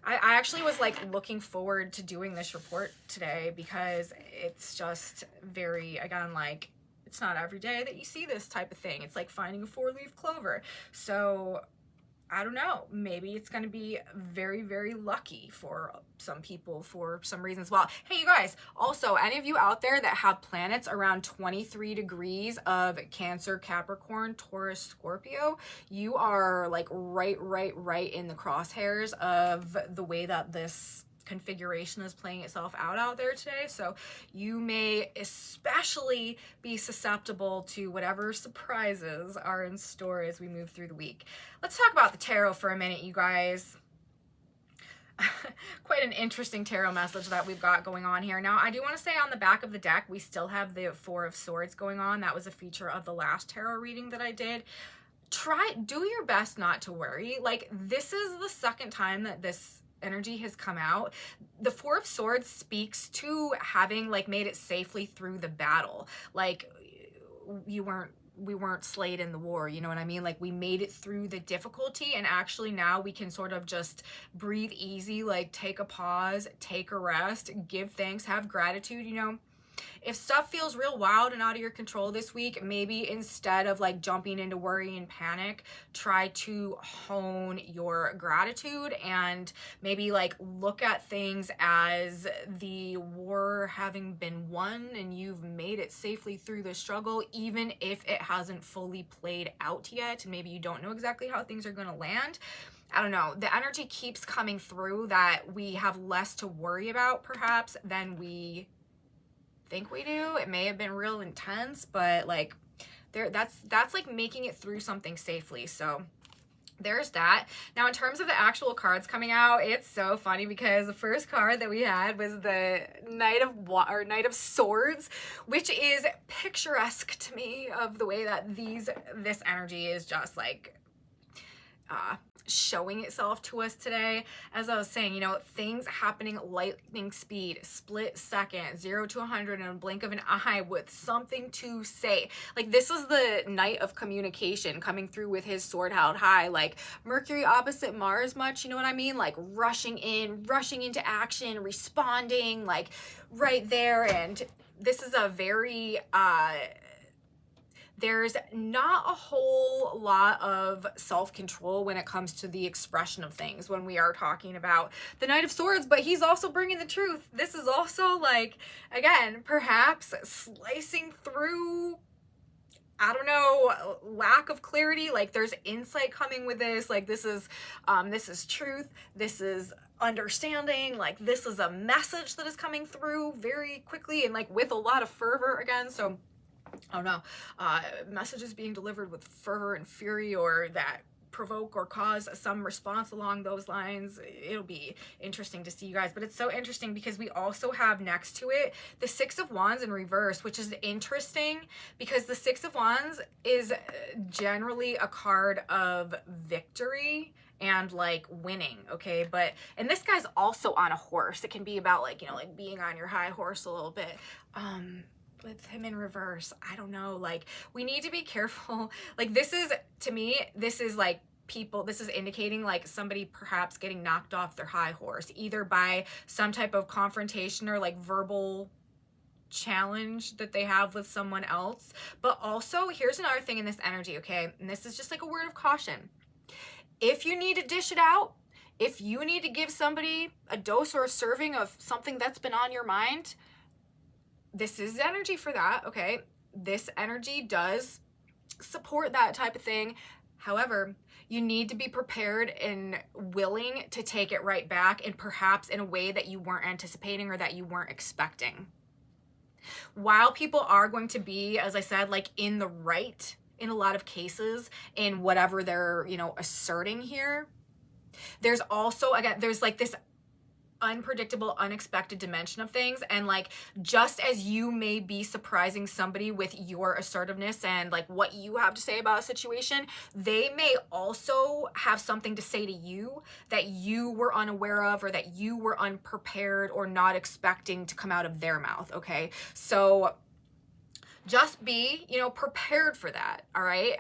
I actually was like looking forward to doing this report today because it's just very, again, like it's not every day that you see this type of thing. It's like finding a 4-leaf clover. So I don't know, maybe it's going to be very, very lucky for some people for some reasons. Well, hey, you guys, also, any of you out there that have planets around 23 degrees of Cancer, Capricorn, Taurus, Scorpio, you are like right in the crosshairs of the way that this configuration is playing itself out there today. So you may especially be susceptible to whatever surprises are in store as we move through the week. Let's talk about the tarot for a minute, you guys. Quite an interesting tarot message that we've got going on here. Now, I do want to say on the back of the deck, we still have the 4 of Swords going on. That was a feature of the last tarot reading that I did. Do your best not to worry. Like, this is the second time that this energy has come out. The 4 of Swords speaks to having like made it safely through the battle. Like we weren't slayed in the war, you know what I mean? Like we made it through the difficulty, and actually now we can sort of just breathe easy, like take a pause, take a rest, give thanks, have gratitude, you know? If stuff feels real wild and out of your control this week, maybe instead of like jumping into worry and panic, try to hone your gratitude and maybe like look at things as the war having been won and you've made it safely through the struggle, even if it hasn't fully played out yet. And maybe you don't know exactly how things are going to land. I don't know. The energy keeps coming through that we have less to worry about perhaps than we think we do. It may have been real intense, but like that's like making it through something safely. So there's that. Now, in terms of the actual cards coming out, it's so funny because the first card that we had was the Knight of Swords, which is picturesque to me of the way that this energy is just like showing itself to us today. As I was saying, you know, things happening lightning speed, split second, 0 to 100 in a blink of an eye with something to say. Like, this is the Knight of Communication coming through with his sword held high, like Mercury opposite Mars much, you know what I mean? Like rushing into action, responding, like right there. And this is a very there's not a whole lot of self-control when it comes to the expression of things when we are talking about the Knight of Swords, but he's also bringing the truth. This is also like, again, perhaps slicing through, I don't know, lack of clarity. Like, there's insight coming with this. Like, this is truth. This is understanding. Like, this is a message that is coming through very quickly and like with a lot of fervor again. So oh no, messages being delivered with fervor and fury, or that provoke or cause some response along those lines. It'll be interesting to see, you guys. But it's so interesting because we also have next to it the Six of Wands in reverse, which is interesting because the Six of Wands is generally a card of victory and like winning, okay? But, and this guy's also on a horse. It can be about like, you know, like being on your high horse a little bit. With him in reverse, I don't know, like, we need to be careful. Like, this is, to me, this is like this is indicating like somebody perhaps getting knocked off their high horse, either by some type of confrontation or like verbal challenge that they have with someone else. But also, here's another thing in this energy, okay? And this is just like a word of caution. If you need to dish it out, if you need to give somebody a dose or a serving of something that's been on your mind, this is energy for that, okay? This energy does support that type of thing. However, you need to be prepared and willing to take it right back, and perhaps in a way that you weren't anticipating or that you weren't expecting. While people are going to be, as I said, like in the right in a lot of cases in whatever they're, you know, asserting here, there's also, again, there's like this unpredictable, unexpected dimension of things. And like, just as you may be surprising somebody with your assertiveness and like what you have to say about a situation, they may also have something to say to you that you were unaware of, or that you were unprepared or not expecting to come out of their mouth, okay? So just be, you know, prepared for that, all right?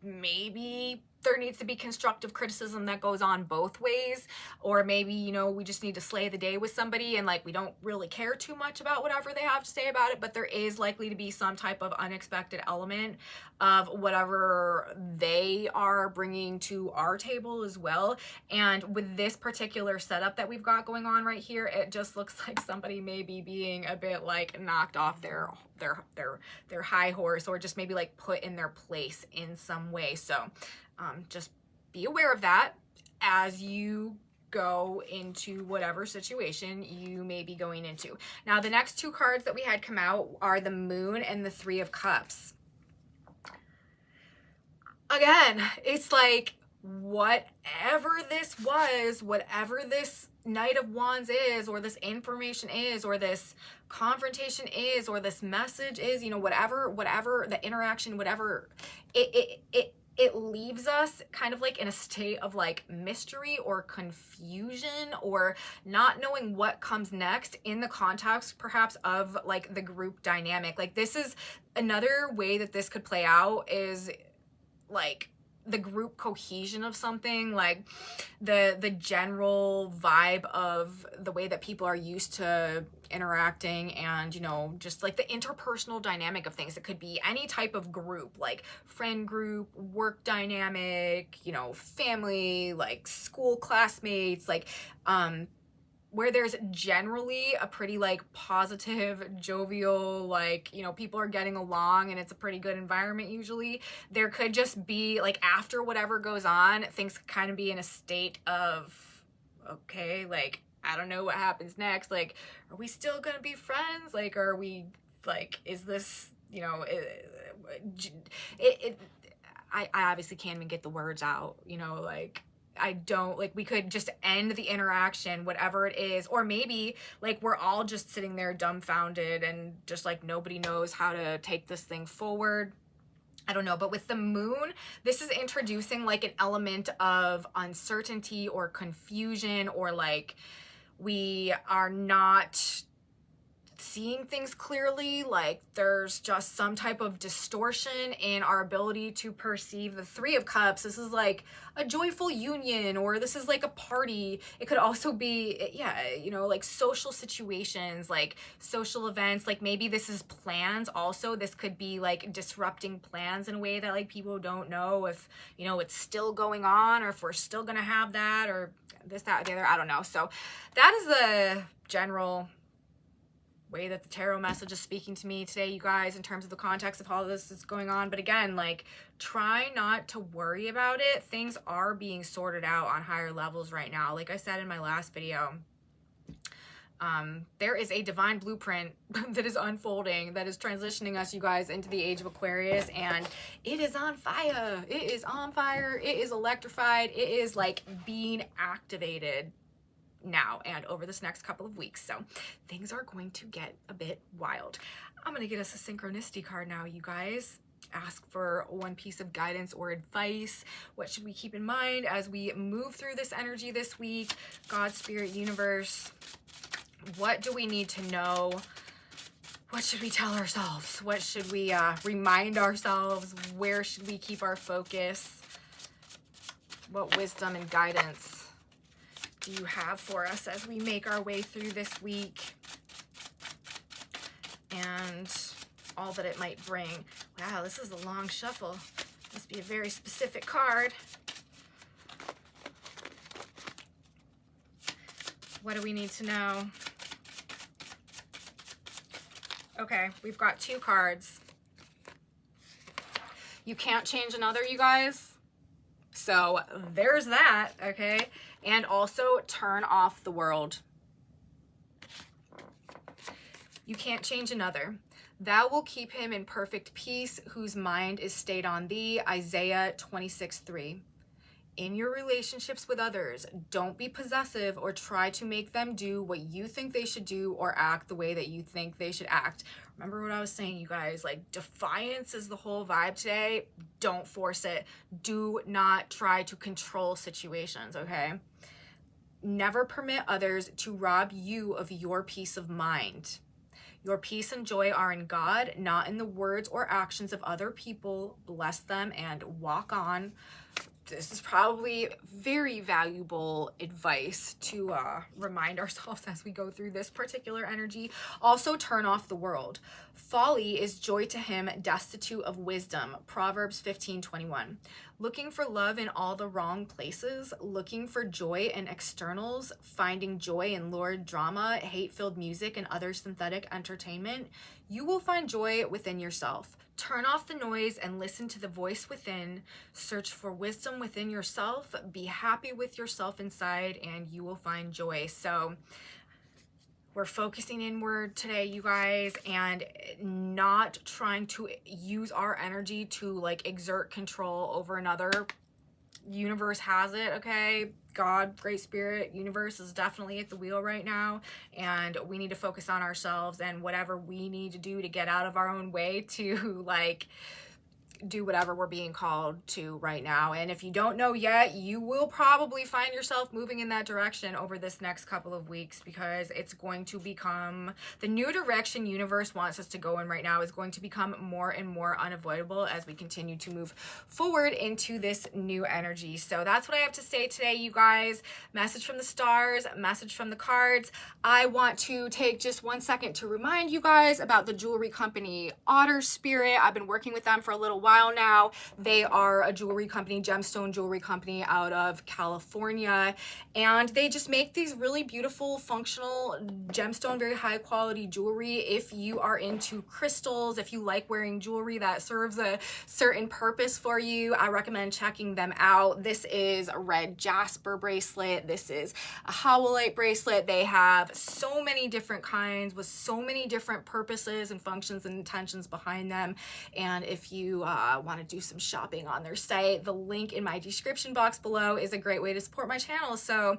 Maybe there needs to be constructive criticism that goes on both ways, or maybe, you know, we just need to slay the day with somebody and like we don't really care too much about whatever they have to say about it, but there is likely to be some type of unexpected element of whatever they are bringing to our table as well. And with this particular setup that we've got going on right here, it just looks like somebody may be being a bit like knocked off their high horse, or just maybe like put in their place in some way. So just be aware of that as you go into whatever situation you may be going into. Now, the next two cards that we had come out are the Moon and the Three of Cups. Again, it's like, whatever this was, whatever this Knight of Wands is, or this information is, or this confrontation is, or this message is, you know, whatever the interaction, whatever, it leaves us kind of like in a state of like mystery or confusion, or not knowing what comes next in the context perhaps of like the group dynamic. Like, this is another way that this could play out, is like the group cohesion of something, like the general vibe of the way that people are used to interacting, and, you know, just like the interpersonal dynamic of things. It could be any type of group, like friend group, work dynamic, you know, family, like school classmates, like where there's generally a pretty like positive, jovial, like, you know, people are getting along and it's a pretty good environment usually. There could just be like, after whatever goes on, things kind of be in a state of, okay, like, I don't know what happens next. Like, are we still gonna be friends? Like, are we, like, is this, you know, I obviously can't even get the words out, you know, like I don't, like, we could just end the interaction, whatever it is, or maybe like we're all just sitting there dumbfounded and just like nobody knows how to take this thing forward. I don't know, but with the moon, this is introducing like an element of uncertainty or confusion, or like we are not seeing things clearly, like there's just some type of distortion in our ability to perceive. The Three of Cups, this is like a joyful union, or this is like a party. It could also be, yeah, you know, like social situations, like social events, like maybe this is plans also. This could be like disrupting plans in a way that like people don't know if, you know, it's still going on, or if we're still gonna have that, or this, that, the other, I don't know. So that is the general way that the tarot message is speaking to me today, you guys, in terms of the context of all this is going on. But again, like, try not to worry about it. Things are being sorted out on higher levels right now. Like I said in my last video, there is a divine blueprint that is unfolding, that is transitioning us, you guys, into the age of Aquarius, and it is on fire. It is on fire. It is electrified. It is like being activated now and over this next couple of weeks. So things are going to get a bit wild. I'm going to get us a synchronicity card now, you guys. Ask for one piece of guidance or advice. What should we keep in mind as we move through this energy this week? God, Spirit, Universe, what do we need to know? What should we tell ourselves? What should we remind ourselves? Where should we keep our focus? What wisdom and guidance do you have for us as we make our way through this week and all that it might bring? Wow, this is a long shuffle. Must be a very specific card. What do we need to know? Okay, we've got two cards. You can't change another, you guys. So there's that, okay? And also turn off the world. You can't change another. Thou will keep him in perfect peace, whose mind is stayed on thee. Isaiah 26:3. In your relationships with others, don't be possessive or try to make them do what you think they should do or act the way that you think they should act. Remember what I was saying, you guys, like defiance is the whole vibe today. Don't force it. Do not try to control situations, okay? Never permit others to rob you of your peace of mind. Your peace and joy are in God, not in the words or actions of other people. Bless them and walk on. This is probably very valuable advice to remind ourselves as we go through this particular energy. Also, turn off the world. Folly is joy to him destitute of wisdom. Proverbs 15:21. Looking for love in all the wrong places, looking for joy in externals, finding joy in lurid drama, hate-filled music, and other synthetic entertainment, you will find joy within yourself. Turn off the noise and listen to the voice within. Search for wisdom within yourself. Be happy with yourself inside, and you will find joy. So we're focusing inward today, you guys, and not trying to use our energy to like exert control over another. Universe has it, okay? God, Great Spirit, Universe is definitely at the wheel right now, and we need to focus on ourselves and whatever we need to do to get out of our own way to like do whatever we're being called to right now. And if you don't know yet, you will probably find yourself moving in that direction over this next couple of weeks, because it's going to become the new direction Universe wants us to go in right now is going to become more and more unavoidable as we continue to move forward into this new energy. So that's what I have to say today, you guys. Message from the stars, message from the cards. I want to take just 1 second to remind you guys about the jewelry company Otter Spirit. I've been working with them for a little while now. They are a jewelry company, Gemstone jewelry company out of California, and they just make these really beautiful, functional gemstone, very high quality jewelry. If you are into crystals, if you like wearing jewelry that serves a certain purpose for you, I recommend checking them out. This is a red jasper bracelet. This is a howlite bracelet. They have so many different kinds with so many different purposes and functions and intentions behind them. And if you want to do some shopping on their site, the link in my description box below is a great way to support my channel. So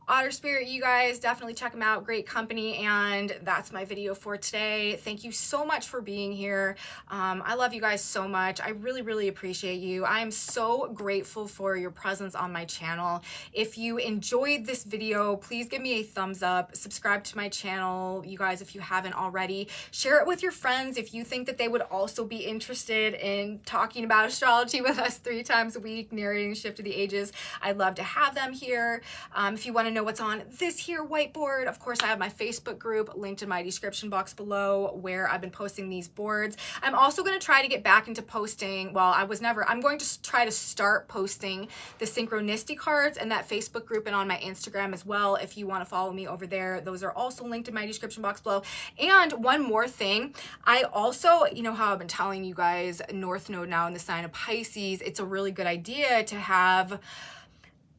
Otter Spirit, you guys definitely check them out. Great company. And that's my video for today. Thank you so much for being here. I love you guys so much. I really, really appreciate you. I am so grateful for your presence on my channel. If you enjoyed this video, please give me a thumbs up, subscribe to my channel, you guys, if you haven't already. Share it with your friends if you think that they would also be interested in talking about astrology with us 3 times a week, narrating the shift of the ages. I'd love to have them here. If you want to know what's on this here whiteboard, of course, I have my Facebook group linked in my description box below where I've been posting these boards. I'm also going to try to get back into posting. Well, I'm going to try to start posting the synchronicity cards in that Facebook group and on my Instagram as well. If you want to follow me over there, those are also linked in my description box below. And one more thing, I also, you know how I've been telling you guys, North Node now in the sign of Pisces, it's a really good idea to have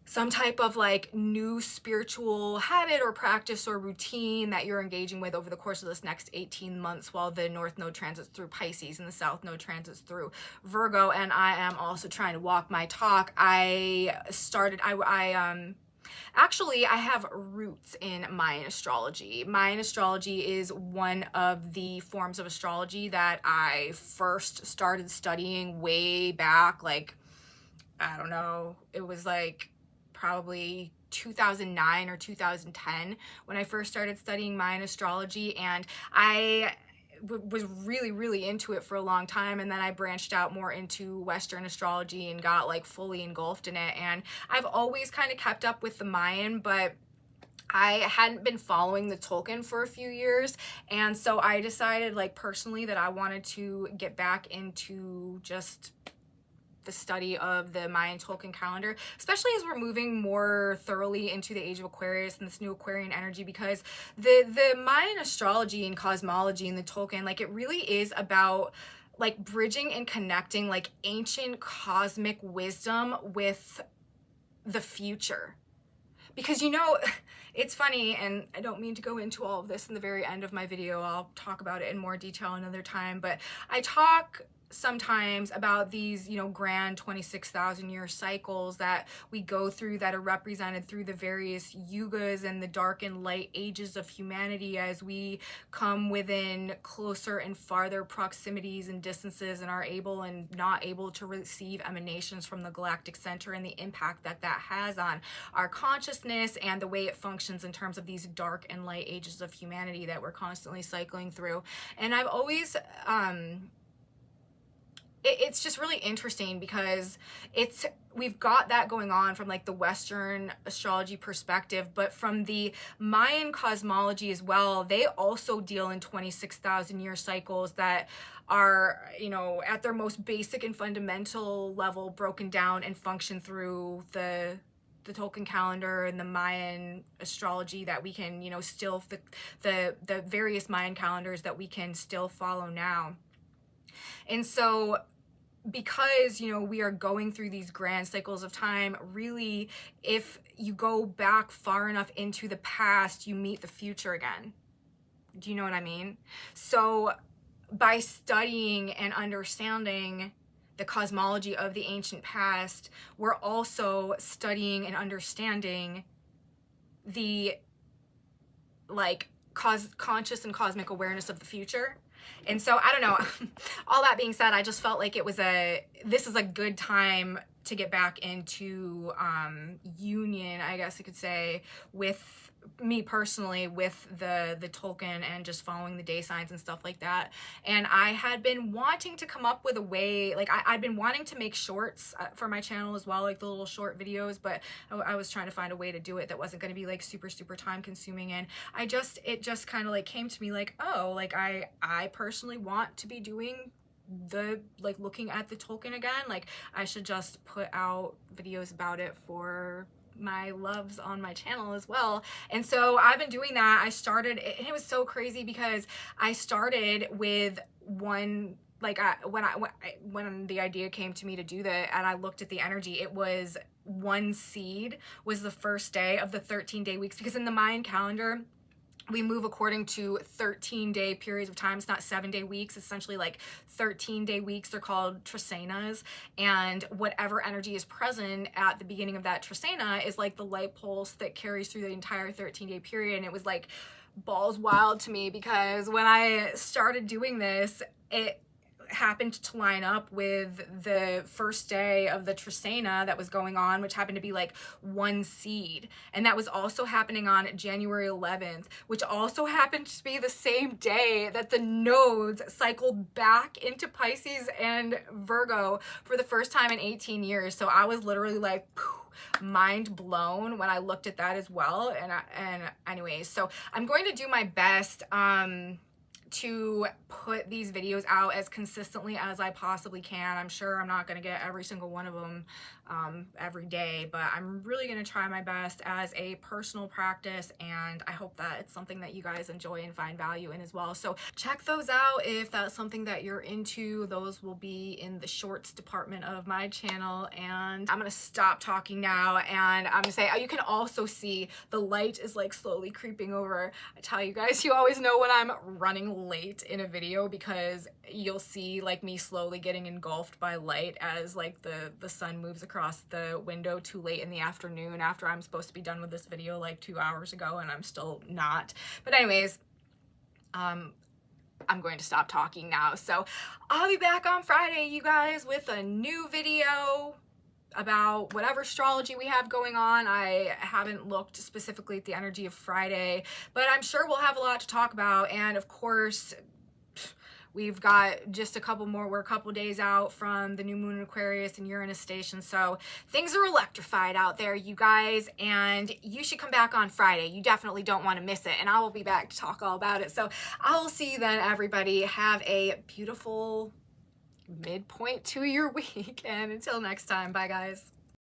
some type of like new spiritual habit or practice or routine that you're engaging with over the course of this next 18 months while the North Node transits through Pisces and the South Node transits through Virgo. And I am also trying to walk my talk. Actually, I have roots in Mayan astrology. Mayan astrology is one of the forms of astrology that I first started studying way back, like, I don't know, it was like probably 2009 or 2010 when I first started studying Mayan astrology, and I was really, really into it for a long time, and then I branched out more into Western astrology and got like fully engulfed in it. And I've always kind of kept up with the Mayan, but I hadn't been following the Tolkien for a few years, and so I decided, like, personally, that I wanted to get back into just the study of the Mayan Tolkien calendar, especially as we're moving more thoroughly into the age of Aquarius and this new Aquarian energy, because the Mayan astrology and cosmology and the Tolkien, like, it really is about like bridging and connecting like ancient cosmic wisdom with the future. Because, you know, it's funny, and I don't mean to go into all of this in the very end of my video, I'll talk about it in more detail another time, but I talk sometimes about these, you know, grand 26,000 year cycles that we go through that are represented through the various yugas and the dark and light ages of humanity as we come within closer and farther proximities and distances and are able and not able to receive emanations from the galactic center, and the impact that that has on our consciousness and the way it functions in terms of these dark and light ages of humanity that we're constantly cycling through. And I've always it's just really interesting because we've got that going on from like the Western astrology perspective, but from the Mayan cosmology as well, they also deal in 26,000 year cycles that are, you know, at their most basic and fundamental level broken down and function through the Tolkien calendar and the Mayan astrology that we can, you know, still the various Mayan calendars that we can still follow now. And so, because, you know, we are going through these grand cycles of time, really, if you go back far enough into the past, you meet the future again. Do you know what I mean? So by studying and understanding the cosmology of the ancient past, we're also studying and understanding the, like, conscious and cosmic awareness of the future. And so, I don't know, all that being said, I just felt like this is a good time to get back into union, I guess you could say, with me personally, with the Tolkien and just following the day signs and stuff like that. And I had been wanting to come up with a way, like I'd been wanting to make shorts for my channel as well, like the little short videos, but I was trying to find a way to do it that wasn't going to be like super time consuming. And it just kind of like came to me like, oh, like I personally want to be doing the, like, looking at the Tolkien again. Like, I should just put out videos about it for my loves on my channel as well. And so I've been doing that. I started, and it was so crazy because I started with one, like, when the idea came to me to do that, and I looked at the energy, it was one seed was the first day of the 13-day weeks, because in the Mayan calendar, we move according to 13-day periods of time. It's not 7-day weeks, it's essentially like 13-day weeks. They're called trisenas, and whatever energy is present at the beginning of that trisena is like the light pulse that carries through the entire 13-day period. And it was like balls wild to me, because when I started doing this, it happened to line up with the first day of the trisena that was going on, which happened to be like 1 seed, and that was also happening on January 11th, which also happened to be the same day that the nodes cycled back into Pisces and Virgo for the first time in 18 years. So I was literally like, mind blown when I looked at that as well. And anyways, so I'm going to do my best to put these videos out as consistently as I possibly can. I'm sure I'm not going to get every single one of them every day, but I'm really going to try my best as a personal practice, and I hope that it's something that you guys enjoy and find value in as well. So check those out if that's something that you're into. Those will be in the shorts department of my channel, and I'm going to stop talking now, and I'm going to say, you can also see the light is like slowly creeping over. I tell you guys, you always know when I'm running late in a video, because you'll see like me slowly getting engulfed by light as like the sun moves across the window too late in the afternoon, after I'm supposed to be done with this video like 2 hours ago, and I'm still not. But anyways, I'm going to stop talking now. So I'll be back on Friday, you guys, with a new video about whatever astrology we have going on. I haven't looked specifically at the energy of Friday, but I'm sure we'll have a lot to talk about. And of course, we've got just a couple more, we're a couple days out from the new moon in Aquarius and Uranus station. So things are electrified out there, you guys, and you should come back on Friday. You definitely don't want to miss it, and I will be back to talk all about it. So I will see you then, everybody. Have a beautiful midpoint to your week, and until next time, bye guys.